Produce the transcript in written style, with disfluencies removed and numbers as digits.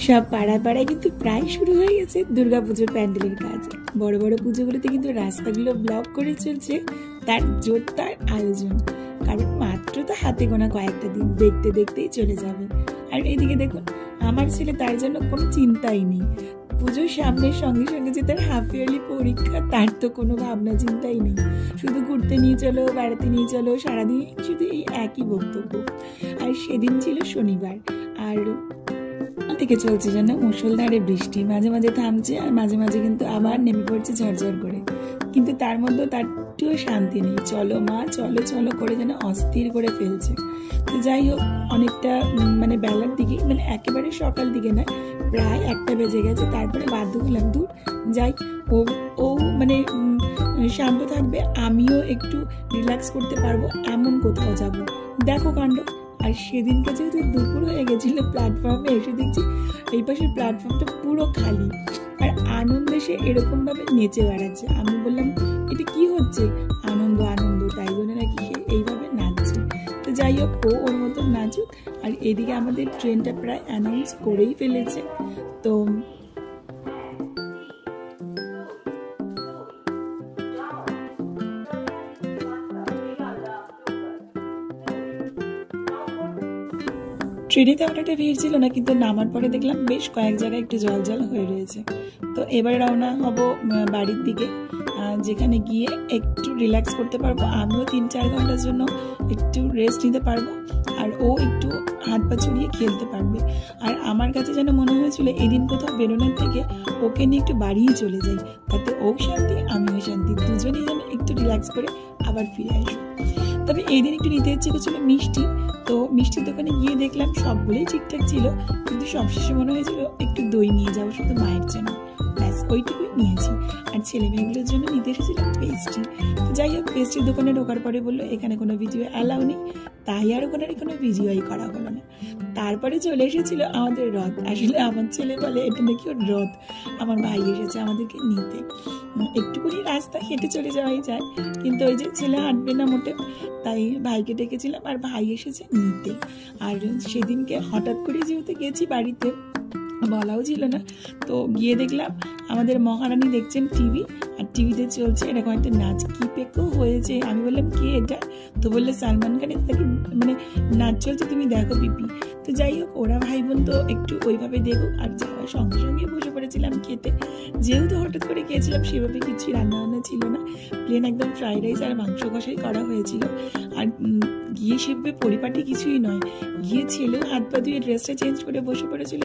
সব পাড়ায় পাড়ায় কিন্তু প্রায় শুরু হয়ে গেছে দুর্গাপুজোর প্যান্ডেলের কাজ। বড় বড় পুজোগুলোতে কিন্তু রাস্তাগুলো ব্লক করে চলছে তার জোরদার আয়োজন, কারণ মাত্র তো হাতে গোনা কয়েকটা দিন, দেখতে দেখতেই চলে যাবে। আর এদিকে দেখুন, আমার ছেলে তার জন্য কোনো চিন্তাই নেই। পুজোর সামনের সঙ্গে সঙ্গে যে তার হাফ ইয়ারলি পরীক্ষা, তার তো কোনো ভাবনা চিন্তাই নেই। শুধু ঘুরতে নিয়ে চলো, বেড়াতে নিয়ে চলো, সারাদিন শুধু এই একই বক্তব্য। আর সেদিন ছিল শনিবার, আর থেকে চলছে যেন মুষলধারে বৃষ্টি, মাঝে মাঝে থামছে আর মাঝে মাঝে কিন্তু আবার নেমে পড়ছে ঝরঝর করে। কিন্তু তার মধ্যে তারটিও শান্তি নেই, চলো মা চলো চলো করে যেন অস্থির করে ফেলছে। তো যাই হোক, অনেকটা মানে বেলার দিকে, মানে একেবারে সকাল দিকে না, প্রায় 1টা বেজে গেছে। তারপরে বাধ্য হলাম, দূর যাই, ও ও মানে শান্ত থাকবে, আমিও একটু রিল্যাক্স করতে পারবো, এমন কোথাও যাব। দেখো কাণ্ড। আর সেদিনকে যেহেতু দুপুর হয়ে গেছিল, প্ল্যাটফর্মে এসে দেখছি এই পাশের প্ল্যাটফর্মটা পুরো খালি, আর আনন্দে সে এরকমভাবে নেচে বেড়াচ্ছে। আমি বললাম এটা কি হচ্ছে? আনন্দ আনন্দ, তাই জন্য নাকি সে এইভাবে নাচছে। তো যাই হোক, ও ওর মতো নাচুক। আর এদিকে আমাদের ট্রেনটা প্রায় অ্যানাউন্স করেই ফেলেছে। তো ট্রেনে তেমন একটা ভিড় ছিল না, কিন্তু নামার পরে দেখলাম বেশ কয়েক জায়গায় একটু জল জল হয়ে রয়েছে। তো এবার রওনা হব বাড়ির দিকে, যেখানে গিয়ে একটু রিল্যাক্স করতে পারবো, আমিও 3-4 ঘন্টার জন্য একটু রেস্ট নিতে পারবো, আর ও একটু হাত পা ছড়িয়ে খেলতে পারবে। আর আমার কাছে যেন মনে হয়েছিল এদিন কোথাও বেরোনোর থেকে ওকে নিয়ে একটু বাড়িই চলে যাই, তাতে ও শান্তি আমিও শান্তি, দুজনেই যেন একটু রিল্যাক্স করে আবার ফিরে আসবো। তবে এই দিন একটু নিতে ইচ্ছে করছিল মিষ্টি। তো মিষ্টির দোকানে গিয়ে দেখলাম সবগুলোই ঠিকঠাক ছিল, কিন্তু সবশেষে মনে হয়েছিল একটু দই নিয়ে যাবো শুধু মায়ের জন্য, ব্যাস ওইটুকুই নিয়েছি। আর ছেলে মেয়েগুলোর জন্য নিতে এসেছিলাম পেস্ট্রি। তো যাই হোক, পেস্ট্রির দোকানে ঢোকার পরে বললো এখানে কোনো ভিডিও অ্যালাউ নেই, তাই আর ওখানে কোনো ভিডিওই করা হলো না। তারপরে চলে এসেছিল আমাদের রথ। আসলে আমার ছেলে বলে এটা নাকি ওর রথ, আমার ভাই এসেছে আমাদেরকে নিতে। একটুকুনি রাস্তা হেঁটে চলে যাওয়াই যায়, কিন্তু ওই যে ছেলে হাঁটবে না মোটে, তাই ভাইকে ডেকেছিলাম, আর ভাই এসেছে নিতে। আর সেদিনকে হঠাৎ করে যেহেতু গেছি বাড়িতে, বলাও ছিল না, তো গিয়ে দেখলাম আমাদের মহারানী দেখছেন টিভি, আর টিভিতে চলছে এরকম একটা নাচ, কি পেকো হয়েছে। আমি বললাম কে এটা? তো বললে সালমান খানের তাকে মানে নাচ চলছে, তুমি দেখো পিপি। তো যাই হোক, ওরা ভাই বোন তো একটু ওইভাবে দেখুক। আর যাওয়ার সঙ্গে সঙ্গে বসে পড়েছিলাম খেতে, যেহেতু হঠাৎ করে খেয়েছিলাম, সেভাবে কিছু রান্নাবান্না ছিল না, প্লেন একদম ফ্রাইড রাইস আর মাংস কষাই করা হয়েছিল। আর গিয়ে সেভাবে পরিপাটি কিছুই নয়, গিয়ে ছেলেও হাত পা ধুয়ে ড্রেসটা চেঞ্জ করে বসে পড়েছিল।